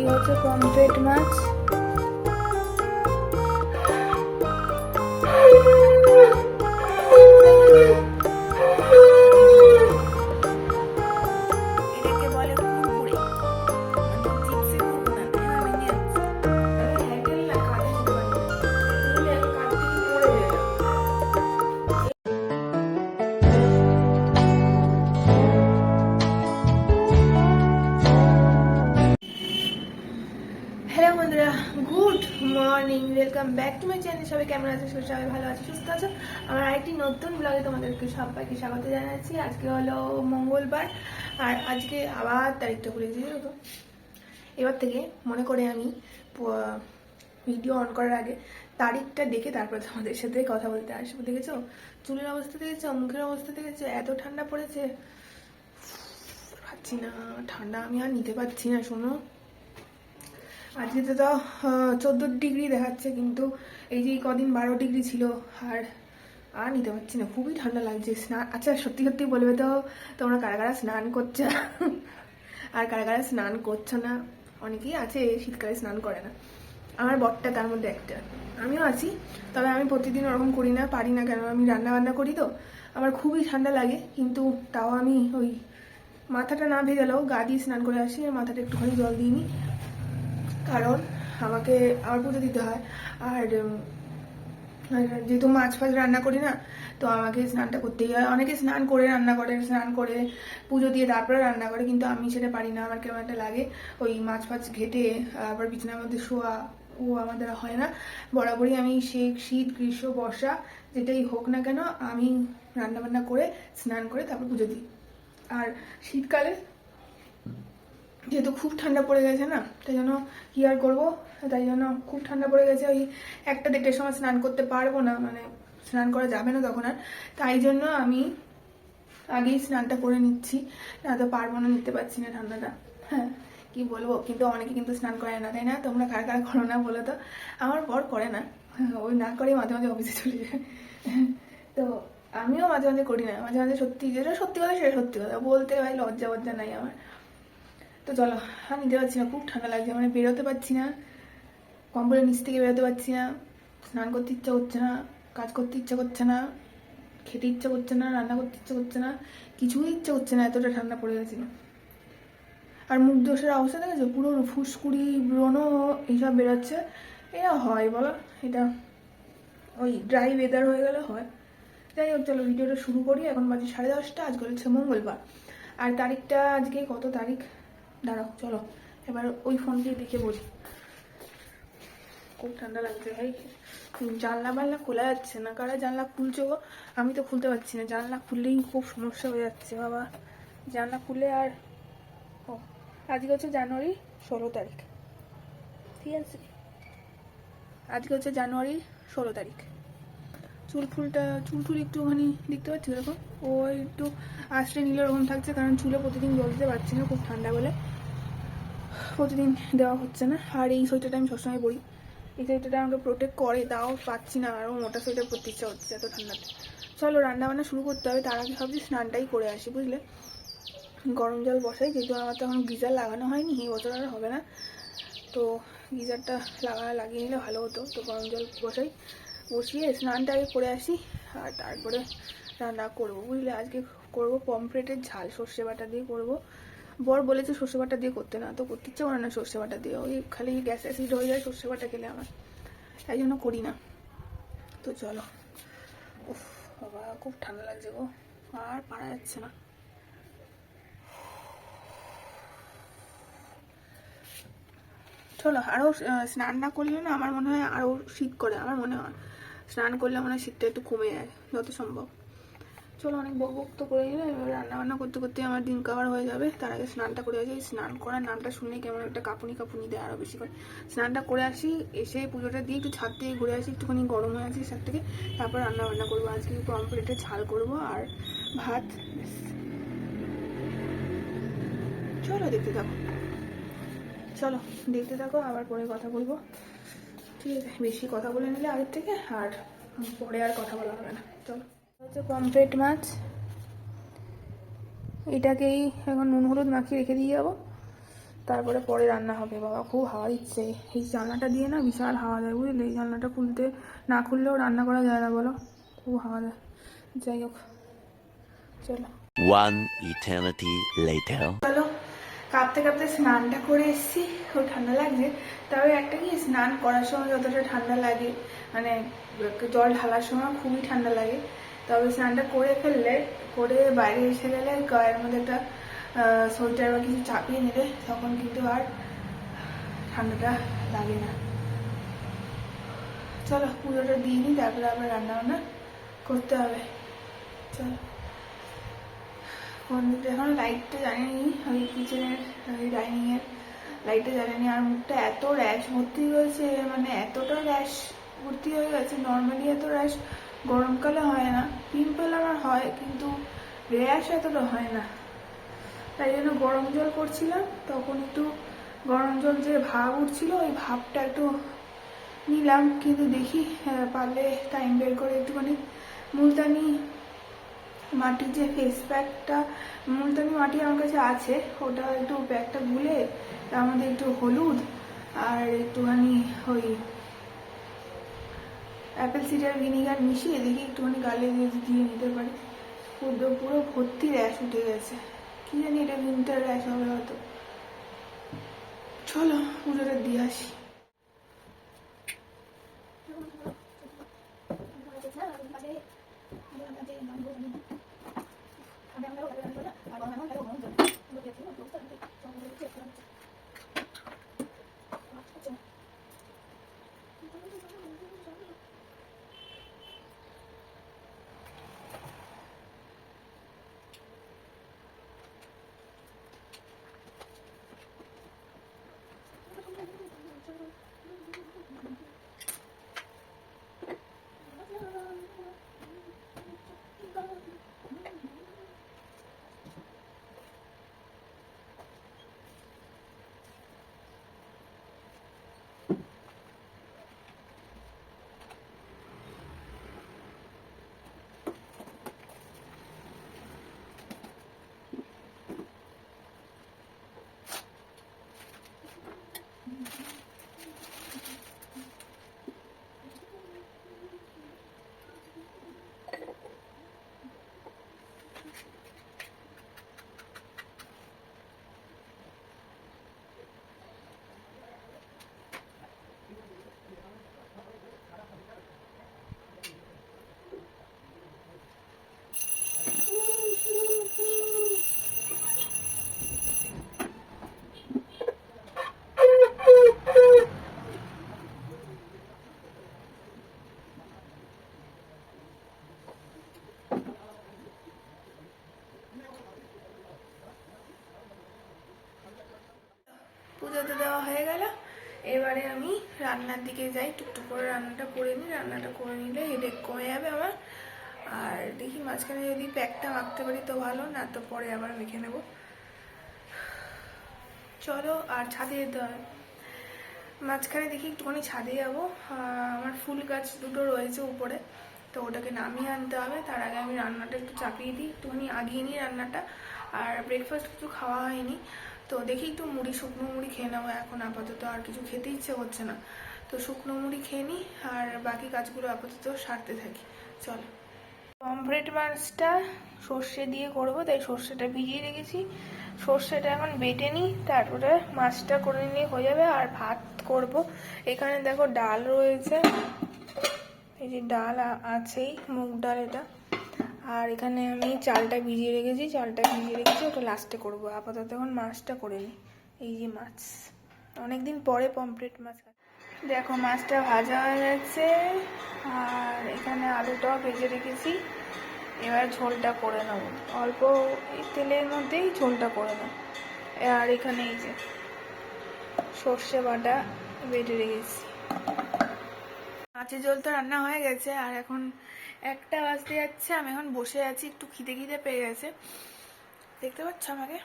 এই হচ্ছে পমফ্রেট মাছ। এটাকে বলে কুরকুরে, মানে চিপসে কুরকুরে না, ভেঙে যাচ্ছে। হ্যান্ডেল না কাটে দিতে পারি, দিলে কাটতে কি পড়ে যায়। হ্যালো বন্ধুরা, good morning, welcome back to my channel. সবাই কেমন আছে? সবাই ভালো আছে, সুস্থ আছো? আমার আরেকটি নতুন ব্লগে তোমাদেরকে সবাইকে স্বাগত জানাচ্ছি। আজকে হলো মঙ্গলবার, আর আজকে আবার তারিখটা ভুলে গেছি তো। এবার থেকে মনে করে আমি ভিডিও অন করার আগে তারিখটা দেখে তারপর তোমাদের সাথে কথা বলতে আসবো। দেখেছো চুলের অবস্থা, দেখেছো মুখের অবস্থা, দেখেছো এত ঠান্ডা পড়েছে, পাচ্ছি না ঠান্ডা, আমি আর নিতে পারছি না। শোনো, আজকে তো 14 ডিগ্রি দেখাচ্ছে, কিন্তু এই যে কদিন 12 ডিগ্রি ছিল, আর আর নিতে পারছি না, খুবই ঠান্ডা লাগছে। স্নান, আচ্ছা সত্যি সত্যি বলবে তো তোমরা কারা কারা স্নান করছো আর কারা কারা স্নান করছো না? অনেকেই আছে শীতকালে স্নান করে না, আমার বরটা তার মধ্যে একটা। আমিও আছি, তবে আমি প্রতিদিন ওরকম করি না, পারি না, কেন আমি রান্না বান্না করি তো আমার খুবই ঠান্ডা লাগে। কিন্তু তাও আমি ওই মাথাটা না ভেজালেও গা দিয়ে স্নান করে আসি, আর মাথাটা একটুখানি জল দিয়ে নিই, কারণ আমাকে আমার পুজো দিতে হয়। আর যেহেতু মাছ ফাছ রান্না করি না, তো আমাকে স্নানটা করতেই হয়। অনেকে স্নান করে রান্না করে, স্নান করে পুজো দিয়ে তারপরে রান্না করে, কিন্তু আমি সেটা পারি না। আমার কেমন একটা লাগে ওই মাছ ফাছ ঘেটে আবার বিছানার মধ্যে শোয়া, ও আমার দ্বারা হয় না। বরাবরই আমি শীত গ্রীষ্ম বর্ষা যেটাই হোক না কেন, আমি রান্না বান্না করে স্নান করে তারপর পুজো দিই। আর শীতকালে যেহেতু খুব ঠান্ডা পড়ে গেছে না, তাই জন্য কি আর করবো, তাই জন্য খুব ঠান্ডা পড়ে গেছে, ওই 1টা-1:30টার সময় স্নান করতে পারবো না, মানে স্নান করা যাবে না তখন আর। তাই জন্য আমি আগেই স্নানটা করে নিচ্ছি, না তো পারবো না, নিতে পারছি না ঠান্ডাটা। হ্যাঁ কি বলবো, কিন্তু অনেকে কিন্তু স্নান করে না, তাই না? তোমরা কার কার করো না বলো তো? আমার বর করে না, ওই না করে মাঝে মাঝে অফিসে চলে যায়। তো আমিও মাঝে মাঝে করি না, মাঝে মাঝে সত্যি যেটা সত্যি কথা সেটা সত্যি কথা বলতে, ভাই লজ্জা বজ্জা নাই আমার। তো চলো, আর নিতে পারছি না, খুব ঠান্ডা লাগছে, মানে বেরোতে পারছি না, কম্বলের নিচ থেকে বেরোতে পারছি না, স্নান করতে ইচ্ছা করছে না, কাজ করতে ইচ্ছা করছে না, খেতে ইচ্ছা করছে না, রান্না করতে ইচ্ছা করছে না, কিছুই ইচ্ছা করছে না, এতটা ঠান্ডা পড়ে গেছিল। আর মুখ দোষের অবস্থা দেখেছো, পুরো ফুসকুড়ি ব্রণ এইসব বেরোচ্ছে। এটা হয় বলো, এটা ওই ড্রাই ওয়েদার হয়ে গেলে হয়। যাই হোক, চলো ভিডিওটা শুরু করি। এখন বাজে 10:30, আজকে হচ্ছে মঙ্গলবার, আর তারিখটা আজকে কত তারিখ দাঁড়াও, চলো এবার ওই ফোন দিয়ে দেখে বলি। খুব ঠান্ডা লাগছে ভাই, জানলা বানলা খোলা যাচ্ছে না, কারা জানলা খুলছো গো? আমি তো খুলতে পারছি না, জানলা খুললেই খুব সমস্যা হয়ে যাচ্ছে বাবা, জানলা খুলে। আর ও, আজকে হচ্ছে জানুয়ারি 16 তারিখ, ঠিক আছে, আজকে হচ্ছে জানুয়ারি 16 তারিখ। চুল ফুল একটুখানি দেখতে পাচ্ছি এরকম, ও একটু আশ্রয় নিলে ওরকম থাকছে, কারণ চুলে প্রতিদিন জল দিতে পারছি না, খুব ঠান্ডা বলে প্রতিদিন দেওয়া হচ্ছে না। আর এই সোয়েটারটা আমি সবসময় পরি, এই সোয়েটারটা আমাকে প্রোটেক্ট করে, তাও পাচ্ছি না, আরও মোটা সোয়েটার পরতে ইচ্ছা হচ্ছে এত ঠান্ডাতে। চলো রান্না বান্না শুরু করতে হবে, তার আগে ভাবছি স্নানটাই করে আসি, বুঝলে? গরম জল বসাই, যেহেতু আমার তো এখন গিজার লাগানো হয়নি, এই বছর আর হবে না, তো গিজারটা লাগিয়ে নিলে ভালো হতো। তো গরম জল বসিয়ে স্নানটা আগে করে আসি, আর তারপরে রান্না করবো, বুঝলে? আজকে করবো পমফ্রেটের ঝাল, সর্ষে বাটা দিয়ে করবো। বর বলেছে সর্ষে বাটা দিয়ে করতে, না তো করতে ইচ্ছে করে না সর্ষে বাটা দিয়ে, ওই খালি গ্যাস অ্যাসিড হয়ে যায় সর্ষে বাটা খেলে আমার, তাই জন্য করি না। তো চলো, উফ বাবা খুব ঠান্ডা লাগছে গো, আর পারা যাচ্ছে না। চলো, আরও স্নান না করলে না আমার মনে হয় আরও শীত করে, আমার মনে হয় স্নান করলে মনে হয় শীতটা একটু কমে যায় যত সম্ভব। চলো, অনেক বক তো করে নিলে, রান্না বান্না করতে করতে আমার দিন কাবার হয়ে যাবে। তার আগে স্নানটা করে আসি, স্নান করার নামটা শুনে কেমন একটা কাঁপুনি কাঁপুনি দেয় আরও বেশি করে। স্নানটা করে আসি, এসে পুজোটা দিয়ে একটু ছাদ থেকে ঘুরে আসি, একটুখানি গরম হয়ে আসি ছাদ থেকে, তারপর রান্না বান্না করবো। আজকে পমফ্রেটের ঝাল করবো আর ভাত। চলো দেখতে থাকো, চলো দেখতে থাকো, আবার পরে কথা বলবো, ঠিক আছে? বেশি কথা বলে নিলে আগের থেকে, আর পরে আর কথা বলা হবে না। চলো, হচ্ছে পমফ্রেট মাছ, এটাকেই এখন নুন হলুদ মাখিয়ে রেখে দিয়ে যাবো, তারপরে পরে রান্না হবে। বাবা খুব হাওয়া দিচ্ছে, এই জানলাটা দিয়ে না বিশাল হাওয়া দেয় বুঝলে, এই জানলাটা না খুললেও রান্না করা যায় না বলো, খুব হাওয়া দেয়। যাই হোক চলো। One eternity later. চলো, কাঁপতে কাঁপতে স্নানটা করে এসেছি, খুব ঠান্ডা লাগছে। তবে একটা কি, স্নান করার সময় যতটা ঠান্ডা লাগে, মানে জল ঢালার সময় খুবই ঠান্ডা লাগে, তবে স্নানটা করে ফেললে, করে বাইরে এসে গেলে গায়ের মধ্যে একটা সোয়েটার বা কিছু চাপিয়ে নিলে তখন কিন্তু আর ঠান্ডাটা লাগে না। চলো পুজোটা দিয়ে নিই, তারপরে আবার রান্না বান্না করতে হবে। চলো, এখন লাইটটা জ্বালিনি, ওই কিচেনের ওই ডাইনিংয়ের লাইটটা জ্বালিনি। আর মুখটা এত র্যাশ ভর্তি হয়েছে, মানে এতটা র্যাশ ভর্তি হয়ে গেছে, নর্মালি এত র্যাশ গরমকালে হয় না। পিম্পল আমার হয় কিন্তু র্যাশ এতটা হয় না, তাই জন্য গরম জল করছিলাম, তখন একটু গরম জল যে ভাব উঠছিল ওই ভাবটা একটু নিলাম। কিন্তু দেখি পারলে টাইম বের করে একটুখানি মুলতানি মাটির যে ফেস প্যাকটা, মুলতানি মাটি আমার কাছে আছে, ওটা একটু প্যাকটা গুলে তার মধ্যে একটু হলুদ আর একটুখানি ওই অ্যাপেল সিডার ভিনিগার মিশিয়ে দেখি একটুখানি গালে দিয়ে নিতে পারি। পুরো ভর্তি র্যাশ উঠে গেছে, কি জানি এটা উইন্টার র্যাশ হবে হয়তো। চলো পুজোটা দিয়ে আসি। পুজোতে দেওয়া হয়ে গেল, এবারে আমি রান্নার দিকে যাই, টুকটুক করে রান্নাটা করে নিই। রান্নাটা করে নিলে হেডেক কমে যাবে আমার। আর দেখি মাঝখানে যদি প্যাকটা মাখতে পারি তো ভালো, না তো পরে আবার মেখে নেব। চলো, আর ছাদে যেতে হবে, মাঝখানে দেখি একটুখানি ছাদে যাবো। আমার ফুল গাছ দুটো রয়েছে উপরে, তো ওটাকে নামিয়ে আনতে হবে। তার আগে আমি রান্নাটা একটু চাপিয়ে দিই, একটুখানি আগিয়ে নিই রান্নাটা। আর ব্রেকফাস্ট কিছু খাওয়া হয়নি, তো দেখি একটু শুকনো মুড়ি খেয়ে নেবো এখন আপাতত, আর কিছু খেতে ইচ্ছে করছে না, তো শুকনো মুড়ি খেয়ে নিই আর বাকি কাজগুলো আপাতত সারতে থাকি। চলো, পমফ্রেট মাছটা সর্ষে দিয়ে করবো, তাই সর্ষেটা ভিজিয়ে রেখেছি। সর্ষেটা এখন বেটে নিই, তারপরে মাছটা করে নিলে হয়ে যাবে। আর ভাত করব, এখানে দেখো ডাল রয়েছে, এই যে ডাল আছেই, মুগ ডাল এটা। আর এখানে আমি চালটা ভিজিয়ে রেখেছি, ওটা লাস্টে করবো। আপাতত এখন মাছটা করে নিই। এই যে মাছ, অনেকদিন পরে পমফ্রেট মাছ। দেখো মাছটা ভাজা হয়ে গেছে, আর এখানে আলুটাও ভেজে রেখেছি। এবার ঝোলটা করে নেব, অল্প এই তেলের মধ্যেই ঝোলটা করে নেব। আর এখানে এই যে সর্ষে বাটা বেটে রেখেছি। মাছের ঝোল তো রান্না হয়ে গেছে, আর এখন 1টা বাজতে যাচ্ছে। আমি এখন বসে আছি, একটু খিদে পেয়ে গেছে, দেখতে পাচ্ছ আমাকে।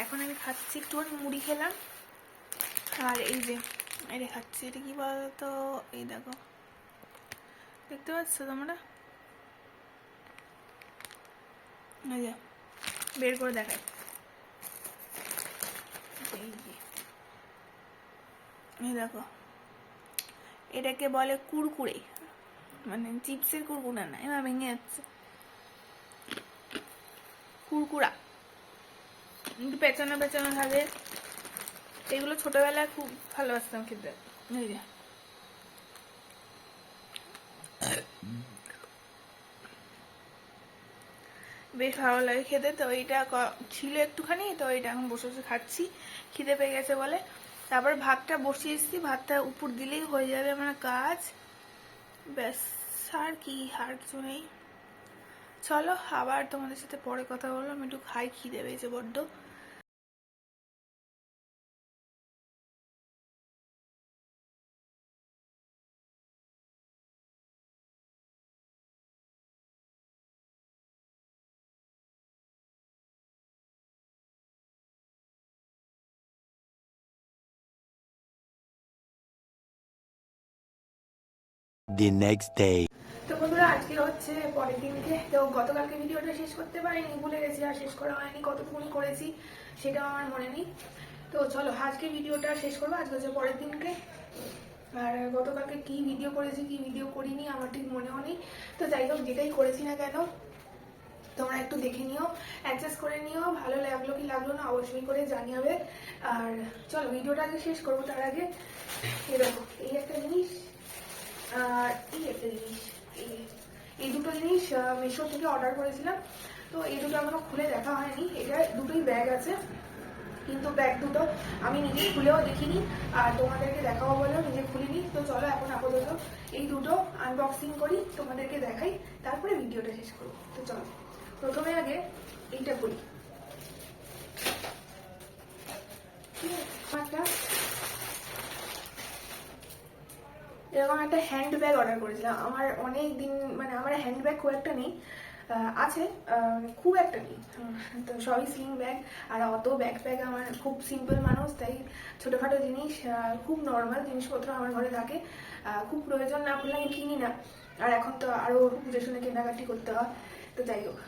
এখন আমি খাচ্ছি, একটুখানি মুড়ি খেলাম। আর এই যে এটা খাচ্ছি, এটা কি বলতো, এই দেখো, দেখতে পাচ্ছ তোমরা, এই যে বের করে দেখাই। এই দেখো, এটাকে বলে কুরকুরে, মানে চিপসের কুরকুরা না, এবার ভেঙে যাচ্ছে, কুরকুরা, একটু পেঁচানো পেঁচানো থাকে। এগুলো ছোটবেলায় খুব ভালোবাসতাম খেতে। এই যে বেশ ভালো লাগে খেতে। তো এইটা ছিল একটুখানি, তো এইটা এখন বসে বসে খাচ্ছি, খিদে পেয়ে গেছে বলে। তারপর ভাতটা বসিয়ে এসেছি, ভাতটা উপর দিলেই হয়ে যাবে আমার কাজ, ব্যাস। আর কি, আর কিছু নেই। চলো আবার তোমাদের সাথে পরে কথা বললাম, আমি একটু খাই, খিদে পেয়েছে বড্ড। The next day. তো বন্ধুরা, আজকে হচ্ছে পরের দিনকে। তো গতকালকে ভিডিওটা শেষ করতে পারিনি, ভুলে গেছি, আর শেষ করা হয়নি, কতক্ষণ করেছি সেটাও আমার মনে নেই। তো চলো আজকে ভিডিওটা শেষ করবো, আজকে হচ্ছে পরের দিনকে। আর গতকালকে কি ভিডিও করেছি কি ভিডিও করিনি আমার ঠিক মনেও নেই। তো যাই হোক, যেটাই করেছি না কেন তোমরা একটু দেখে নিও, অ্যাডজাস্ট করে নিও, ভালো লাগলো কি লাগলো না অবশ্যই করে জানিয়ে। আর চলো ভিডিওটা আজকে শেষ করবো, তার আগে এরকম এই একটা জিনিস আর এই একটা জিনিস, এই দুটো জিনিস মিশো থেকে অর্ডার করেছিলাম। তো এই দুটো এখনো খুলে দেখা হয়নি। এটা দুটোই ব্যাগ আছে, কিন্তু ব্যাগ দুটো আমি নিজেই খুলেও দেখিনি, আর তোমাদেরকে দেখাবো বলেও নিজে খুলিনি। তো চলো এখন আপাতত এই দুটো আনবক্সিং করি, তোমাদেরকে দেখাই, তারপরে ভিডিওটা শেষ করবো। তো চলো প্রথমে আগে এইটা করি। একটা এরকম একটা হ্যান্ড ব্যাগ অর্ডার করেছিলাম। আমার অনেক দিন, মানে আমার হ্যান্ড ব্যাগ খুব একটা নেই, আছে খুব একটা নেই, তো সবই স্লিং ব্যাগ। আর অত ব্যাগ ব্যাগ আমার, খুব সিম্পল মানুষ, তাই ছোটোখাটো জিনিস, খুব নর্মাল জিনিসপত্র আমার ঘরে থাকে। খুব প্রয়োজন না পড়লে আমি কিনি না, আর এখন তো আরও বুঝে শুনে কেনাকাটি করতে হয়। তো যাই হোক,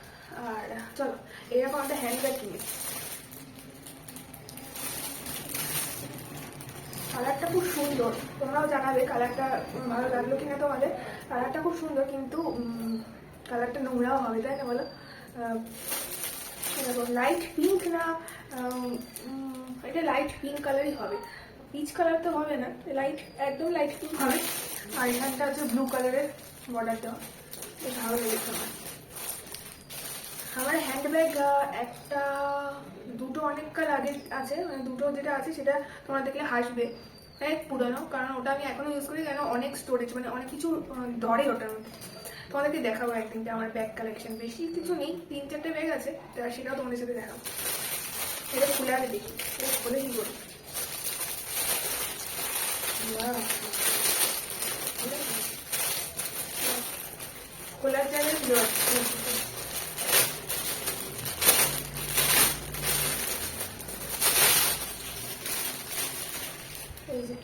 আর চলো এরকম একটা হ্যান্ড ব্যাগ কিনেছি। কালারটা খুব সুন্দর, তোমরাও জানাবে কালারটা ভালো লাগলো কিনা তোমাদের। কালারটা খুব সুন্দর, কিন্তু কালারটা নোংরাও হবে, তাই না বলো? লাইট পিঙ্ক না, এটা লাইট পিঙ্ক কালারই হবে, পিচ কালার তো হবে না, লাইট একদম লাইট পিঙ্ক হবে। আর এখানটা হচ্ছে ব্লু কালারের বর্ডার দেওয়া, বেশ ভালো লেগেছে আমার। আমার হ্যান্ড ব্যাগ একটা দুটো অনেক কাল আগে আছে, মানে দুটো যেটা আছে সেটা তোমরা দেখলে হাসবে, এক পুরানো, কারণ ওটা আমি এখনো ইউজ করি, কেন অনেক স্টোরেজ, মানে অনেক কিছু ধরে ওটার মধ্যে। তোমাদেরকে দেখাবো একদিন যে আমার ব্যাগ কালেকশন, বেশি কিছু নেই, 3-4টে ব্যাগ আছে, তো সেটাও তোমাদের সাথে দেখাবো। এটা খুলে আগে দেখি, এটা খুলে কি করি। খোলার জায়গায় এই যে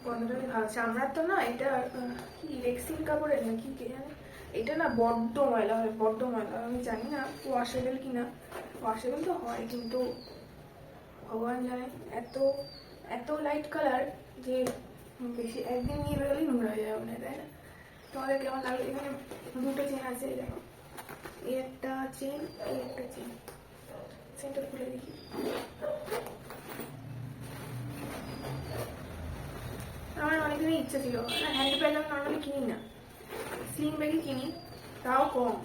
গন্ধটা ভালো, চামড়ার তো না, এটা কি রেক্সিন কাপড়ের না কি কে জানে। এটা না বড্ড ময়লা হয়, বড্ড ময়লা, আমি জানি না ওয়াশেবল কি না। ওয়াশেবল তো হয়, কিন্তু ভগবান জানে, এত এত লাইট কালার যে বেশি একদিন নিয়ে বেরোলেই নোংরা হয়ে যাবে না, তাই না? তোমাদের কেমন লাগলো? এখানে দুটো চেন আছে, এই দেখো, এই একটা চেন, এই একটা চেন। চেনটা খুলে দেখি। আমার অনেকদিনই ইচ্ছা ছিল, হ্যান্ড ব্যাগ আমি নর্মালি কিনি না, স্লিং ব্যাগই কিনি, তাও কম।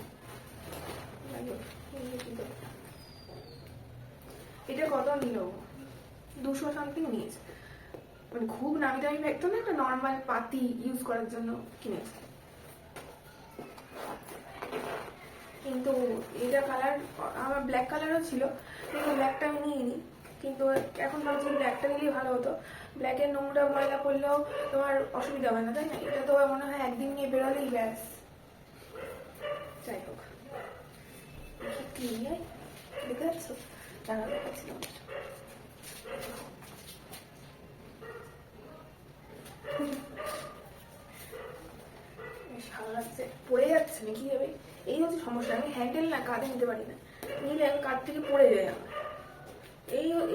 এটা কত নিল? 200 সামথিং নিয়েছে, মানে খুব নামি দামি ব্যাগ তো না, একটা নর্মাল পাতি ইউজ করার জন্য কিনেছে। কিন্তু এটা কালার, আমার ব্ল্যাক কালারও ছিল, কিন্তু ব্ল্যাকটা আমি নিইনি। কিন্তু এখন ভাবছি ব্ল্যাকটা নিলেই ভালো হতো, ব্ল্যাকের নোংরা ময়লা পড়লেও তোমার অসুবিধা হবে না, তাই না? এটা তো মনে হয় একদিন নিয়ে বেরোলেই ব্যাস। যাই হোক, কি নিয়ে দেখে যাচ্ছ, জানা দেখাচ্ছি তোমার। বেশ ভালো লাগছে, পড়ে যাচ্ছে নাকি হবে, এই হচ্ছে সমস্যা, আমি হ্যান্ডেল না কাঁধে নিতে পারি না, নিলে আমি কাঁধ থেকে পড়ে যায় আমার।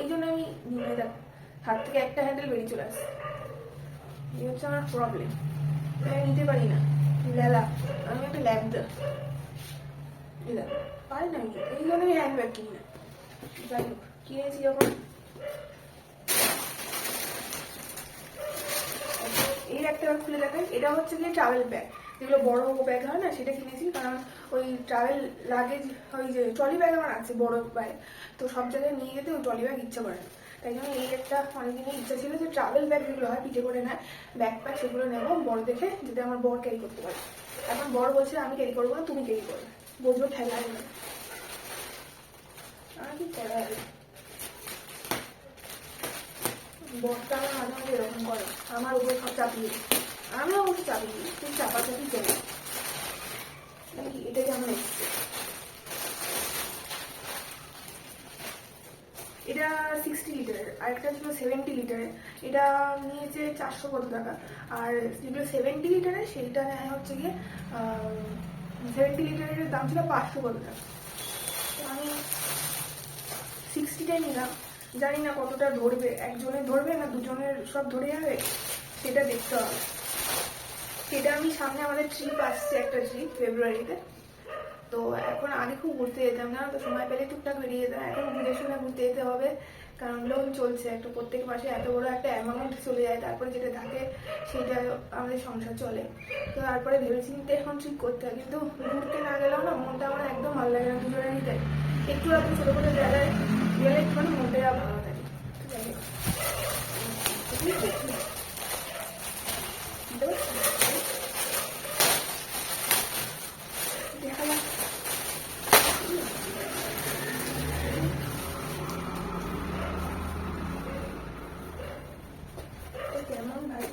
এই জন্য আমি নিয়ে দেখো হাত থেকে একটা হ্যান্ডেল বেরিয়ে চলে আসে, এই হচ্ছে আমার প্রবলেম। আমি নিতে পারি না, লেলা, আমি একটা ল্যাবদা, পারি না, এই জন্য আমি হ্যান্ড ব্যাগ কিনি না। যাই হোক, কিনেছি যখন, এই একটা ব্যাগ খুলে দেখেন, এটা হচ্ছে গিয়ে ট্রাভেল ব্যাগ, যেগুলো বড় ব্যাগ হয় না, সেটা কিনেছি। কারণ ওই ট্রাভেল লাগেজ, ওই যে ট্রলি ব্যাগ আমার আছে বড় ব্যাগ, তো সব জায়গায় নিয়ে যেতে ওই ট্রলি ব্যাগ ইচ্ছা করে না। তাই জন্য এই একটা অনেকদিনের ইচ্ছা ছিল যে ট্রাভেল ব্যাগ যেগুলো হয় পিঠে করে নেয় ব্যাগ প্যাক, সেগুলো নেবো বড় দেখে, যাতে আমার বর ক্যারি করতে পারে। এখন বর বলছে আমি ক্যারি করবো না, তুমি ক্যারি করবে, বুঝবো ঠেলা হবে না, আর কি করা হবে। বরটা আমার মাঝে মাঝে এরকম করে, আমার উপর সব চাপিয়ে দিই, আমিও অবশ্য চাপিয়ে দিই, তুই চাপাচাপি চলে নাকি, এটা কেমন এসছে। এটা 60 লিটারের, আর একটা ছিল 70 লিটারের, এটা নিয়েছে 400 কত টাকা। আর যেগুলো 70 লিটারের সেইটা নেয় হচ্ছে গিয়ে 70 লিটারের দাম ছিল 500 কত টাকা। তো আমি 60টাই নিলাম, জানি না কতটা ধরবে, একজনের ধরবে না দুজনের সব ধরে যাবে সেটা দেখতে হবে। সেটা আমি সামনে আমাদের ট্রিপ আসছে, একটা ট্রিপ ফেব্রুয়ারিতে, তো এখন আগে খুব ঘুরতে যেতাম না, তো সময় পেলে টুকটাক বেরিয়ে যেতাম, এখন বুঝে শুনে ঘুরতে যেতে হবে, কারণ লোন চলছে একটা, প্রত্যেক মাসে এত বড় একটা অ্যামাউন্ট চলে যায়, তারপরে যেটা থাকে সেটা আমাদের সংসার চলে। তো তারপরে ভেবেচিন্তে এখন ট্রিপ করতে হয়, কিন্তু ঘুরতে না গেলেও না মনটা আমার একদম ভালো লাগে না দুজনেরই, তাই একটু আপনি ছোটো ছোটো জায়গায় গেলে একটুখানি মনটা ভালো থাকে। যাই হোক, দেখা যাক। কেমন ভাই,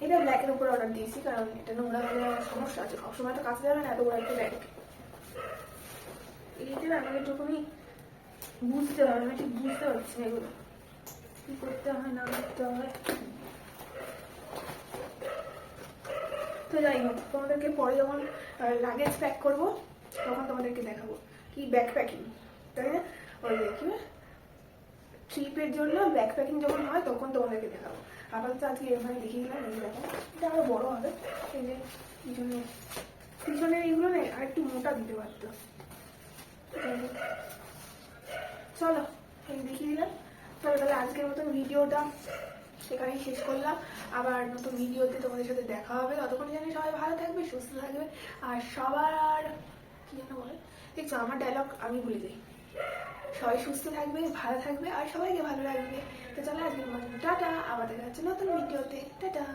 এটা ব্ল্যাকের উপর অর্ডার দিয়েছি, কারণ এটা নোংরা হলে আমার সমস্যা আছে, সবসময় তো কাছে যাবে না এত বড় একটা ব্যাগ। এইটা আমাকে একটুখানি বুঝতে হবে, আমি ঠিক বুঝতে পারছি না এগুলো কি করতে হয় না করতে হয়। তো যাই হোক, তোমাদেরকে পরে যখন লাগেজ প্যাক করবো তখন তোমাদেরকে দেখাবো কি ব্যাগ প্যাকিং, তাই না, ওই কি ট্রিপের জন্য ব্যাগ প্যাকিং যখন হয় তখন তোমাদেরকে দেখাবো। আপাতত আজকে এখানে দেখিয়ে দিলাম, এই দেখো এটা আরো বড় হবে, এই যে পিছনের এইগুলো না আর একটু মোটা দিতে পারতো। চলো এই দেখিয়ে দিলাম, চলো তাহলে আজকের মতন ভিডিওটা সেখানেই শেষ করলাম। আবার নতুন ভিডিওতে তোমাদের সাথে দেখা হবে, ততক্ষণ জানি সবাই ভালো থাকবে, সুস্থ থাকবে, আর সবার কি যেন বলে, দেখছো আমার ডায়লগ আমি ভুলে যাই। সবাই সুস্থ থাকবে, ভালো থাকবে, আর সবাইকে ভালো লাগবে। তো চলো আজকের মতন টাটা, আবার দেখা হচ্ছে নতুন ভিডিওতে, টাটা।